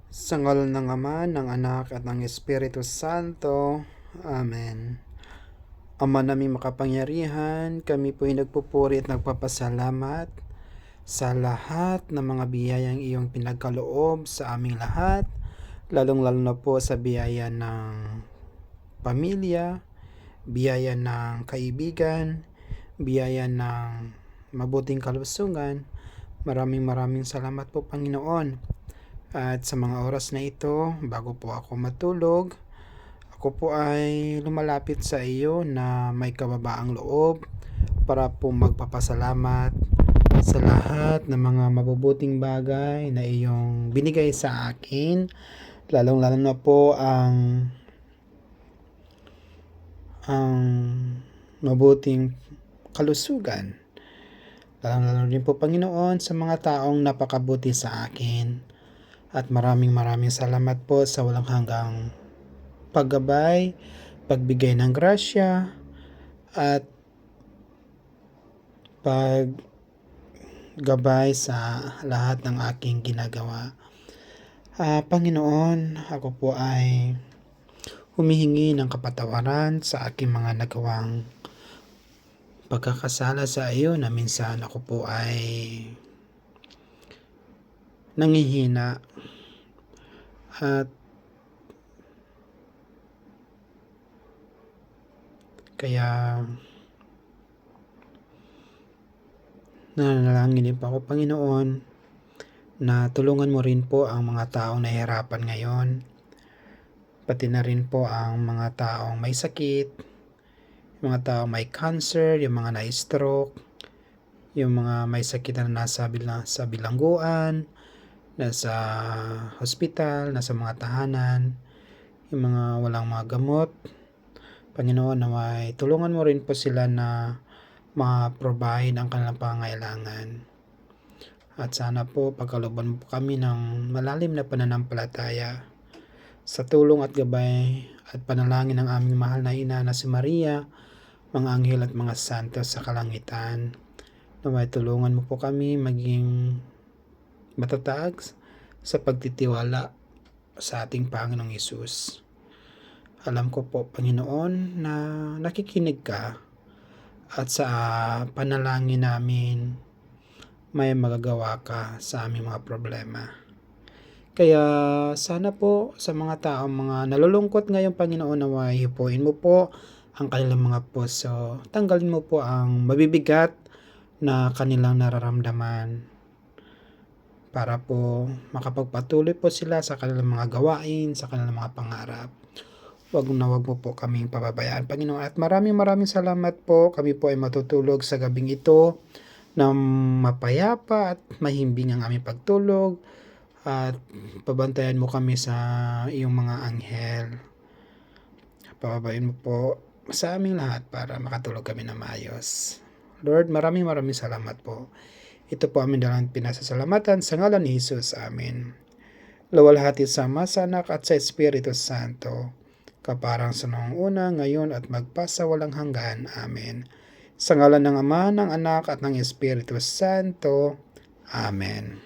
Sa ngalan ng Ama, ng Anak, at ng Espiritu Santo. Amen. Ama naming makapangyarihan, kami po ay nagpupuri at nagpapasalamat sa lahat ng mga biyayang iyong pinagkaloob sa aming lahat, lalong-lalo na po sa biyaya ng pamilya, biyaya ng kaibigan, biyaya ng mabuting kalusugan. Maraming salamat po, Panginoon. At sa mga oras na ito, bago po ako matulog, ako po ay lumalapit sa iyo na may kababaang loob para po magpapasalamat sa lahat ng mga mabubuting bagay na iyong binigay sa akin, lalong-lalo na po ang mabuting kalusugan. Lalong-lalo din po, Panginoon, sa mga taong napakabuti sa akin. At maraming salamat po sa walang hanggang paggabay, pagbigay ng grasya, at paggabay sa lahat ng aking ginagawa. Panginoon, ako po ay humihingi ng kapatawaran sa aking mga nagawang pagkakasala sa iyo na minsan ako po ay nangihina at kaya nananalangin din po ako, Panginoon, na tulungan mo rin po ang mga taong nahihirapan ngayon, pati na rin po ang mga taong may sakit, yung mga taong may cancer, yung mga na-stroke, yung mga may sakit na nasa bilangguan, nasa hospital, nasa mga tahanan, yung mga walang mga gamot. Panginoon, naway tulungan mo rin po sila na ma-provide ang kanilang pangangailangan. At sana po pagkalooban mo po kami ng malalim na pananampalataya sa tulong at gabay at panalangin ng aming mahal na ina na si Maria, mga anghel at mga santo sa kalangitan. Naway tulungan mo po kami maging matatag sa pagtitiwala sa ating Panginoong Hesus. Alam ko po, Panginoon, na nakikinig ka at sa panalangin namin may magagawa ka sa aming mga problema. Kaya sana po sa mga taong mga nalulungkot ngayon, Panginoon, naway hipuin mo po ang kanilang mga puso. Tanggalin mo po ang mabibigat na kanilang nararamdaman para po makapagpatuloy po sila sa kanilang mga gawain, sa kanilang mga pangarap. Wag mo po kaming pababayaan, Panginoon. At maraming salamat po. Kami po ay matutulog sa gabing ito na mapayapa at mahimbing ang aming pagtulog. At pabantayan mo kami sa iyong mga anghel. Pababayin mo po sa aming lahat para makatulog kami na maayos. Lord, maraming salamat po. Ito po aming dalang pinasasalamatan sa ngalan ni Jesus. Amen. Luwalhati sa Ama, sa Anak at sa Espiritu Santo, kaparang sa noong una, ngayon at magpasawalang hanggan. Amen. Sa ngalan ng Ama, ng Anak at ng Espiritu Santo. Amen.